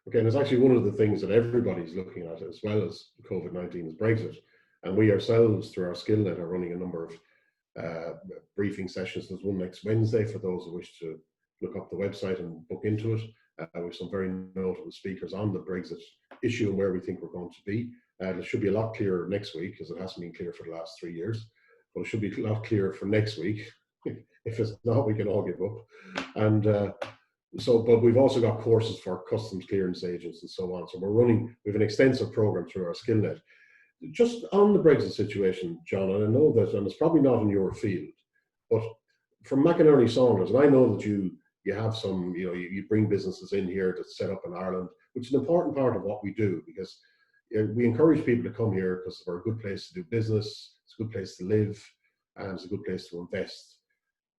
Okay. And it's actually one of the things that everybody's looking at, as well as COVID-19, is Brexit. And we ourselves, through our SkillNet, are running a number of briefing sessions. There's one next Wednesday for those who wish to look up the website and book into it. With some very notable speakers on the Brexit issue and where we think we're going to be. It should be a lot clearer next week, because it hasn't been clear for the last 3 years. But it should be a lot clearer for next week. If it's not, we can all give up. And but we've also got courses for customs clearance agents and so on. So we have an extensive program through our SkillNet. Just on the Brexit situation, John, and I know that, and it's probably not in your field, but from McInerney Saunders, and I know that you have some, you bring businesses in here to set up in Ireland, which is an important part of what we do, because we encourage people to come here because we're a good place to do business, it's a good place to live, and it's a good place to invest.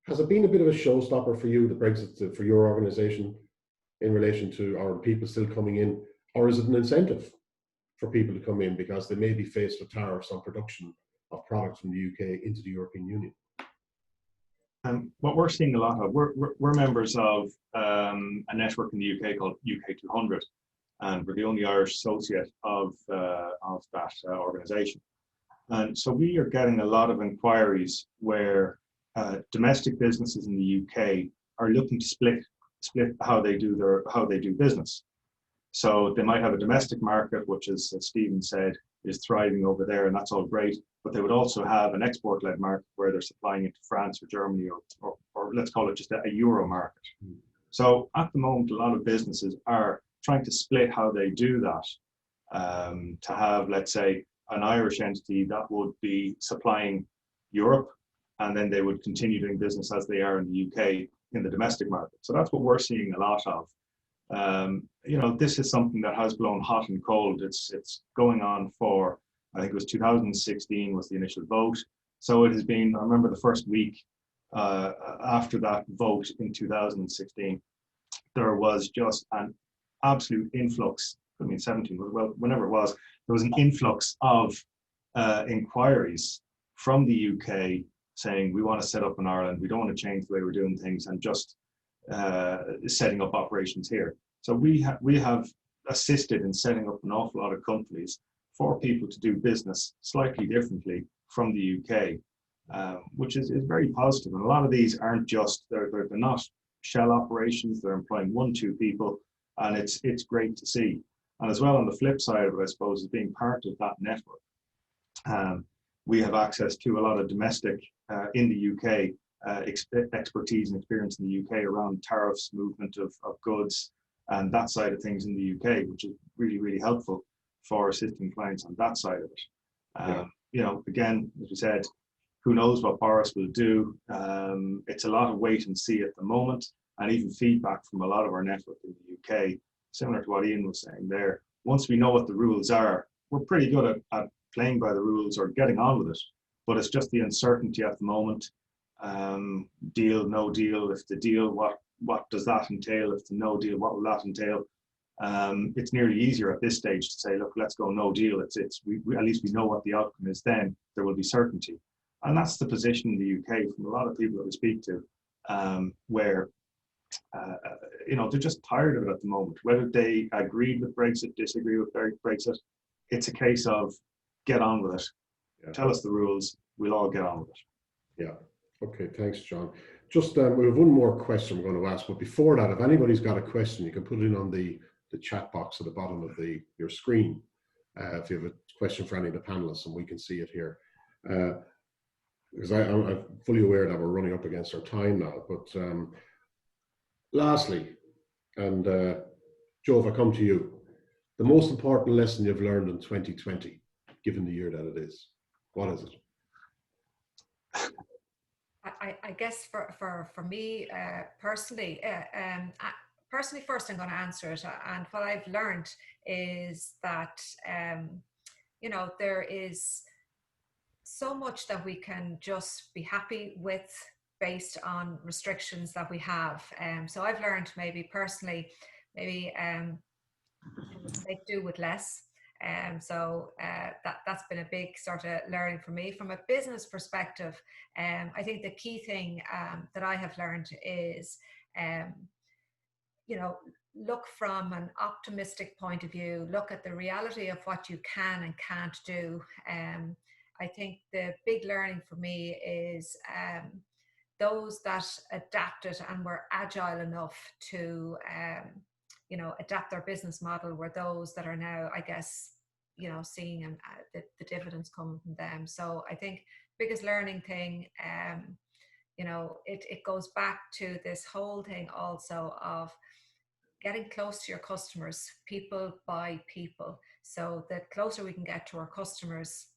Has it been a bit of a showstopper for you, the Brexit, for your organisation, in relation to, are people still coming in, or is it an incentive for people to come in because they may be faced with tariffs on production of products from the UK into the European Union?
What we're seeing a lot of, we're members of a network in the UK called UK 200, and we're the only Irish associate of that organisation. And so we are getting a lot of inquiries where domestic businesses in the UK are looking to split how they do business. So they might have a domestic market, which, as Stephen said, is thriving over there, and that's all great. But they would also have an export-led market where they're supplying into France or Germany, or let's call it just a Euro market. So at the moment, a lot of businesses are trying to split how they do that, to have, let's say, an Irish entity that would be supplying Europe, and then they would continue doing business as they are in the UK in the domestic market. So that's what we're seeing a lot of. This is something that has blown hot and cold. It's going on for, I think it was 2016 was the initial vote. So it has been, I remember the first week after that vote in 2016, there was just an absolute influx. I mean, 17, well, whenever it was, there was an influx of inquiries from the UK saying, we want to set up in Ireland, we don't want to change the way we're doing things, and just setting up operations here. So we have assisted in setting up an awful lot of companies for people to do business slightly differently from the UK, which is very positive. And a lot of these aren't just, they're not shell operations, they're employing 1-2 people, and it's great to see. And as well, on the flip side of it, I suppose, is being part of that network. We have access to a lot of domestic, in the UK, expertise and experience in the UK around tariffs, movement of goods, and that side of things in the UK, which is really, really helpful for assisting clients on that side of it. Again, as we said, who knows what Boris will do. It's a lot of wait and see at the moment, and even feedback from a lot of our network in the UK, similar to what Ian was saying there. Once we know what the rules are, we're pretty good at playing by the rules or getting on with it, but it's just the uncertainty at the moment. Deal, no deal. If the deal, what does that entail? If the no deal, what will that entail? It's nearly easier at this stage to say, look, let's go no deal. We at least we know what the outcome is. Then there will be certainty, and that's the position in the UK from a lot of people that we speak to, where they're just tired of it at the moment. Whether they agreed with Brexit, disagree with Brexit, it's a case of get on with it. Yeah. Tell us the rules. We'll all get on with it.
Yeah. Okay, thanks, John. Just we have one more question we're going to ask, but before that, if anybody's got a question, you can put it in on the the chat box at the bottom of your screen if you have a question for any of the panelists, and we can see it here. Because I'm fully aware that we're running up against our time now. But lastly, and Joe, if I come to you, the most important lesson you've learned in 2020, given the year that it is, what is it?
I guess for me personally, first I'm going to answer it. And what I've learned is that, you know, there is so much that we can just be happy with based on restrictions that we have. So I've learned maybe personally, maybe make do with less. So that's been a big sort of learning for me. From a business perspective, I think the key thing that I have learned is, you know, look from an optimistic point of view, look at the reality of what you can and can't do. I think the big learning for me is those that adapted and were agile enough to you know, adapt their business model were those that are now, I guess, you know, seeing the dividends coming from them. So I think biggest learning thing, you know, it goes back to this whole thing also of getting close to your customers, people by people. So the closer we can get to our customers,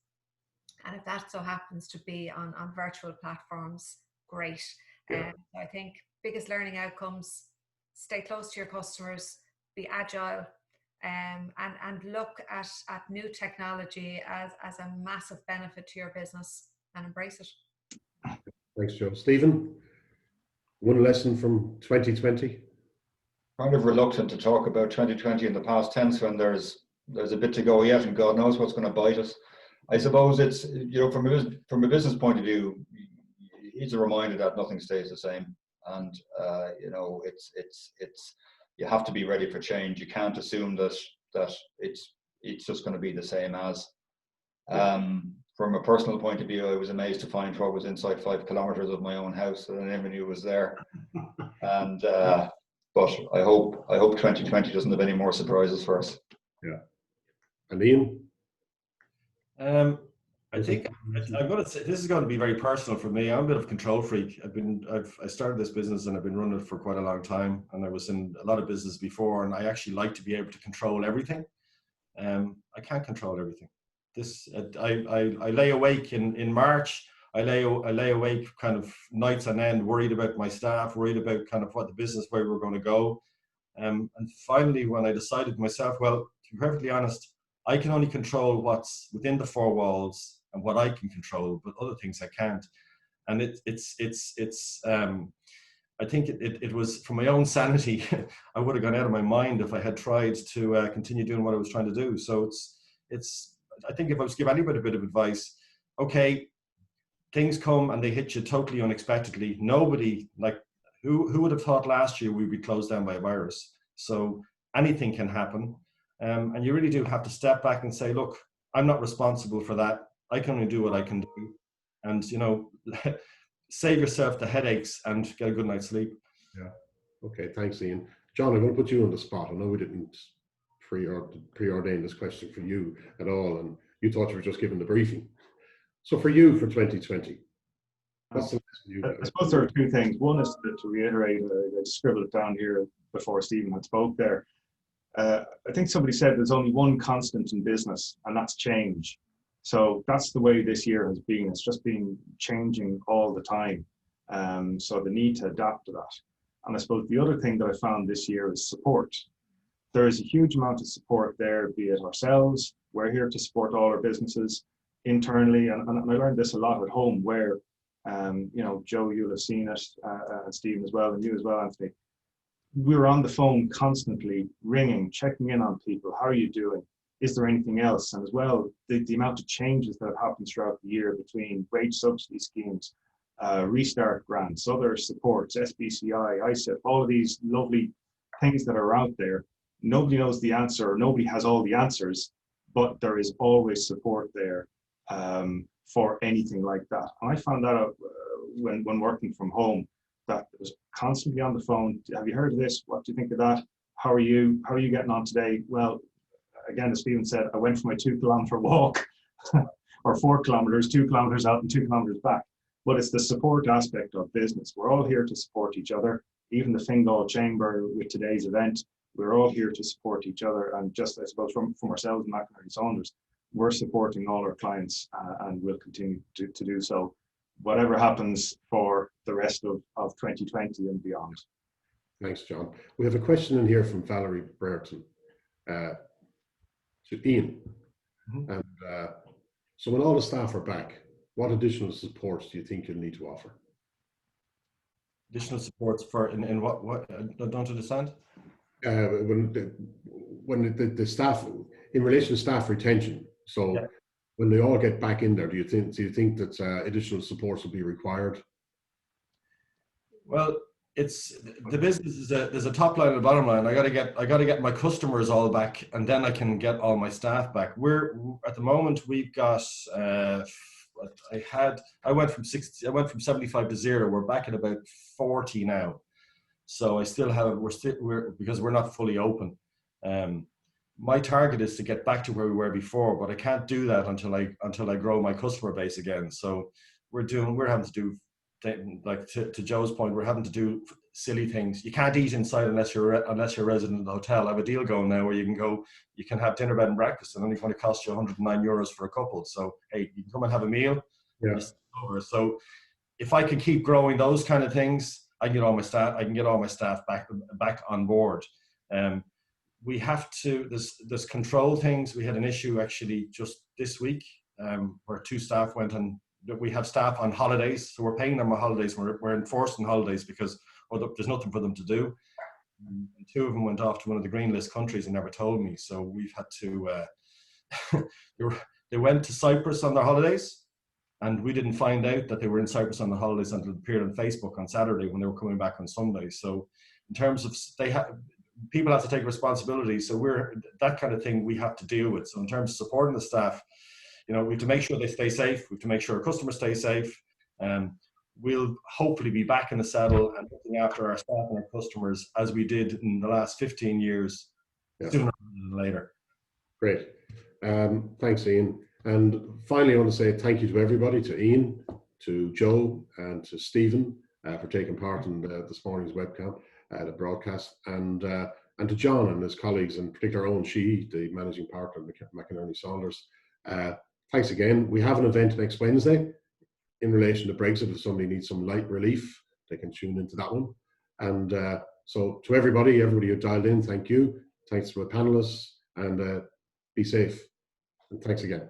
and if that so happens to be on virtual platforms, great.
Yeah.
I think biggest learning outcomes, stay close to your customers, be agile, and look at new technology as a massive benefit to your business and embrace it.
Thanks, Joe. Stephen, one lesson from 2020?
Kind of reluctant to talk about 2020 in the past tense when there's a bit to go yet, and God knows what's going to bite us. I suppose it's, you know, from a business point of view, it's a reminder that nothing stays the same, and you know, it's you have to be ready for change. You can't assume that it's just going to be the same as. From a personal point of view, I was amazed to find what was inside 5 kilometers of my own house that I never knew was there. And but I hope 2020 doesn't have any more surprises for us.
Yeah. And Ian?
I think I'm going to say this is going to be very personal for me. I'm a bit of a control freak. I started this business and I've been running it for quite a long time, and I was in a lot of business before, and I actually like to be able to control everything. I can't control everything. I lay awake in March. I lay awake kind of nights on end, worried about my staff, worried about kind of what the business, where we're going to go. And finally, when I decided myself, well, to be perfectly honest, I can only control what's within the 4 walls and what I can control, but other things I can't. And I think it was for my own sanity. I would have gone out of my mind if I had tried to continue doing what I was trying to do. So I think if I was to give anybody a bit of advice, okay, things come and they hit you totally unexpectedly. Nobody, like, who would have thought last year we'd be closed down by a virus? So anything can happen. And you really do have to step back and say, look, I'm not responsible for that. I can only do what I can do. And, you know, save yourself the headaches and get a good night's sleep.
Yeah. Okay, thanks, Ian. John, I'm going to put you on the spot. I know we didn't preordain this question for you at all, and you thought you were just giving the briefing. So for you, for 2020, what's the lesson you got?
I suppose there are 2 things. One is to reiterate, I scribbled it down here before Stephen had spoke there. I think somebody said there's only one constant in business, and that's change. So that's the way this year has been. It's just been changing all the time. So the need to adapt to that. And I suppose the other thing that I found this year is support. There is a huge amount of support there, be it ourselves. We're here to support all our businesses internally. And I learned this a lot at home where, you know, Joe, you'll have seen it, and Stephen as well, and you as well, Anthony. We were on the phone constantly, ringing, checking in on people. How are you doing? Is there anything else? And as well, the amount of changes that have happened throughout the year between wage subsidy schemes, restart grants, other supports, SBCI, ISIP, all of these lovely things that are out there. Nobody knows the answer, or nobody has all the answers, but there is always support there for anything like that. And I found that out when working from home, that it was constantly on the phone. Have you heard of this? What do you think of that? how are you getting on today? Well, again, as Stephen said, I went for my 2-kilometer walk or 4 kilometers, 2 kilometers out and 2 kilometers back. But it's the support aspect of business. We're all here to support each other. Even the Fingal Chamber with today's event, we're all here to support each other. And just, I suppose, from ourselves and McInerney Saunders, we're supporting all our clients and we'll continue to do so, whatever happens for the rest of 2020 and beyond.
Thanks, John. We have a question in here from Valerie Brereton to Ian. And so when all the staff are back, what additional supports do you think you'll need to offer?
Additional supports for in what don't understand?
When the staff, in relation to staff retention. So yeah. When they all get back in there, do you think that additional supports will be required?
Well, it's the business is there's a top line and a bottom line. I got to get my customers all back, and then I can get all my staff back. We're at the moment we've got I went from 75 to 0. We're back at about 40 now. So I still have because we're not fully open. My target is to get back to where we were before, but I can't do that until I grow my customer base again. So we're having to do, like to Joe's point, we're having to do silly things. You can't eat inside unless you're a resident of the hotel. I have a deal going now where you can have dinner, bed and breakfast, and only going to cost you €109 for a couple. So hey, you can come and have a meal.
Yeah.
So if I can keep growing those kind of things, I can get all my staff back on board. We have to, there's control things. We had an issue actually just this week where 2 staff went on. We have staff on holidays, so we're paying them on holidays. We're enforcing holidays because there's nothing for them to do. And 2 of them went off to one of the green list countries and never told me. So we've had to. They went to Cyprus on their holidays, and we didn't find out that they were in Cyprus on the holidays until it appeared on Facebook on Saturday when they were coming back on Sunday. So in terms of people have to take responsibility. So that kind of thing we have to deal with. So in terms of supporting the staff, we have to make sure they stay safe. We have to make sure our customers stay safe. We'll hopefully be back in the saddle and looking after our staff and our customers as we did in the last 15 years, sooner than later.
Great. Thanks, Ian. And finally, I want to say thank you to everybody, to Ian, to Joe, and to Stephen for taking part in this morning's webcam, the broadcast, and to John and his colleagues, and particularly Owen Sheehy, the managing partner of McInerney Saunders. Thanks again. We have an event next Wednesday in relation to Brexit. If somebody needs some light relief, they can tune into that one. And so to everybody who dialed in, thank you. Thanks to the panelists, and be safe. And thanks again.